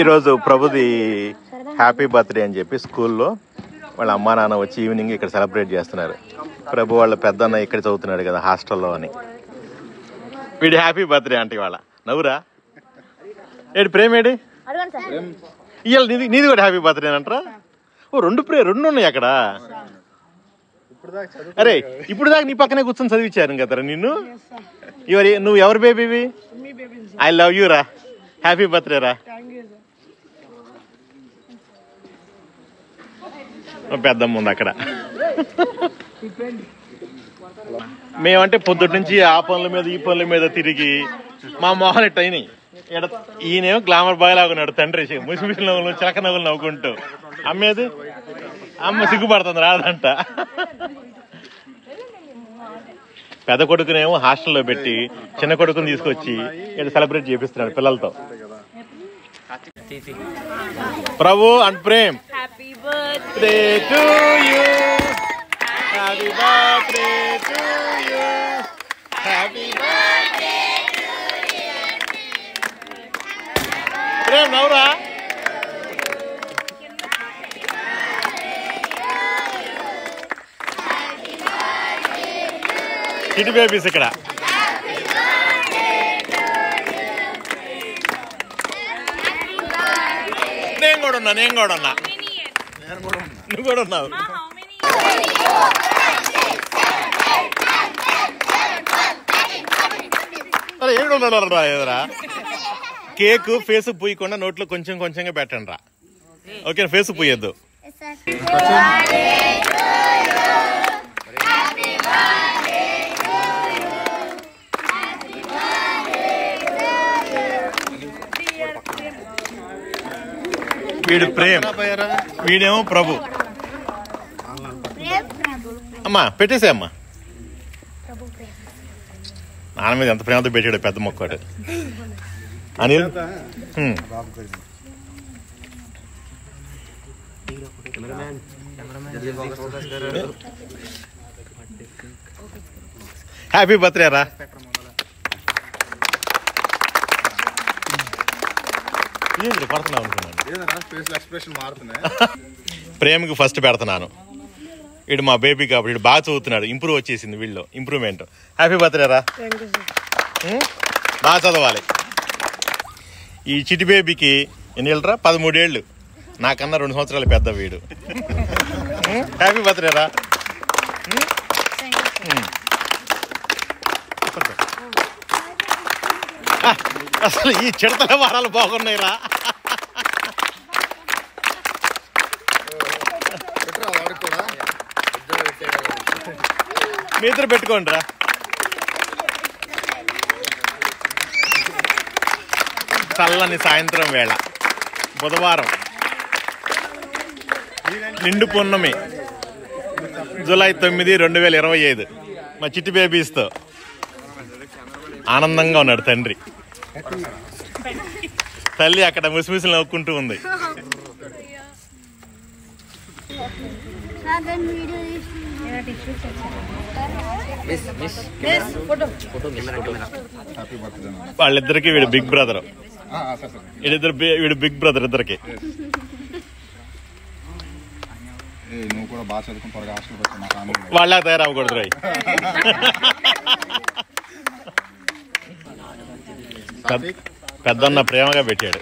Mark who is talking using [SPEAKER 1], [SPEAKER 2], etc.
[SPEAKER 1] ఈరోజు ప్రభుది happy birthday అని చెప్పి స్కూల్లో వాళ్ళ అమ్మా నాన్న వచ్చి ఈవినింగ్ ఇక్కడ సెలబ్రేట్ చేస్తున్నారు. ప్రభు వాళ్ళ పెద్దన్న ఇక్కడ చదువుతున్నాడు కదా హాస్టల్లో అని. వీడి హ్యాపీ బర్త్డే అంటే ఇవాళ నవ్వురా. ఏడు ప్రేమేడి ఇవాళ నీది కూడా హ్యాపీ బర్త్డే అంటారా? ఓ రెండు ఉన్నాయి అక్కడ. అరే ఇప్పుడు దాకా నీ పక్కనే కూర్చొని చదివించారు కదరా నిన్ను. నువ్వు ఎవరి బేబీవి? ఐ లవ్ యూ రా. హ్యాపీ బర్త్డే రా. పెద్దమ్మ ఉంది అక్కడ. మేమంటే పొద్దుటి నుంచి ఆ పనుల మీద ఈ పనుల మీద తిరిగి మా మొహాలు ఎట్ అయినాయి. ఈయనేమో గ్లామర్ బాయ్ లాగా ఉన్నాడు తండ్రి, ముసిమిసి నవ్వులు చిలక నవ్వులు నవ్వుకుంటూ. అమ్మేది అమ్మ సిగ్గుపడుతుంది రాదంట. పెద్ద కొడుకునేమో హాస్టల్లో పెట్టి చిన్న కొడుకుని తీసుకొచ్చి ఇక్కడ సెలబ్రేట్ చేపిస్తున్నాడు పిల్లలతో. Prabhu and Prem happy birthday to you, happy birthday to you, happy birthday to you. Prem నవ్వురా. కిడ్ బేబీస్ ఇక్కడ. నేను కూడా ఉన్నా నువ్వు కూడా ఉన్నావు. అరే ఏడున్నారా ఎదురా. కేక్ ఫేస్ పూయకుండా నోట్లో కొంచెంగా పెట్టండి రా. ఓకే ఫేస్ పూయద్దు. వీడు ప్రేమ్, వీడేమో ప్రభు. అమ్మా పెట్టేసే అమ్మా. నాన్న మీద ఎంత ప్రేమతో పెట్టాడు పెద్ద మొక్కడు. అనిల్ హ్యాపీ బర్త్డే రా. ప్రేమకి ఫస్ట్ పెడుతున్నాను. వీడు మా బేబీ కాబట్టి వీడు బాగా చదువుతున్నాడు. ఇంప్రూవ్ వచ్చేసింది వీళ్ళు, ఇంప్రూవ్మెంట్. హ్యాపీ బర్త్డే రా. బాగా చదవాలి. ఈ చిటి బేబీకి ఎన్ని ఏళ్ళరా? 13 ఏళ్ళు. నాకన్నా 2 సంవత్సరాలు పెద్ద వీడు. హ్యాపీ బర్త్డే రా. అసలు ఈ చిడతల వారాలు బాగున్నాయి రా. మీ ఇద్దరు పెట్టుకోండి రా. చల్లని సాయంత్రం వేళ బుధవారం నిండు పున్నమి జూలై 9, 2025. మా చిట్టి బేబీస్తో ఆనందంగా ఉన్నాడు తండ్రి. తల్లి అక్కడ ముసిముసిలు నవ్వుకుంటూ ఉంది. వాళ్ళిద్దరికి వీడు బిగ్ బ్రదర్, వీడు బిగ్ బ్రదర్ ఇద్దరికి. వాళ్ళ తయారవ్వకూడదు రాయి. పెద్దన్న ప్రేమగా పెట్టాడు.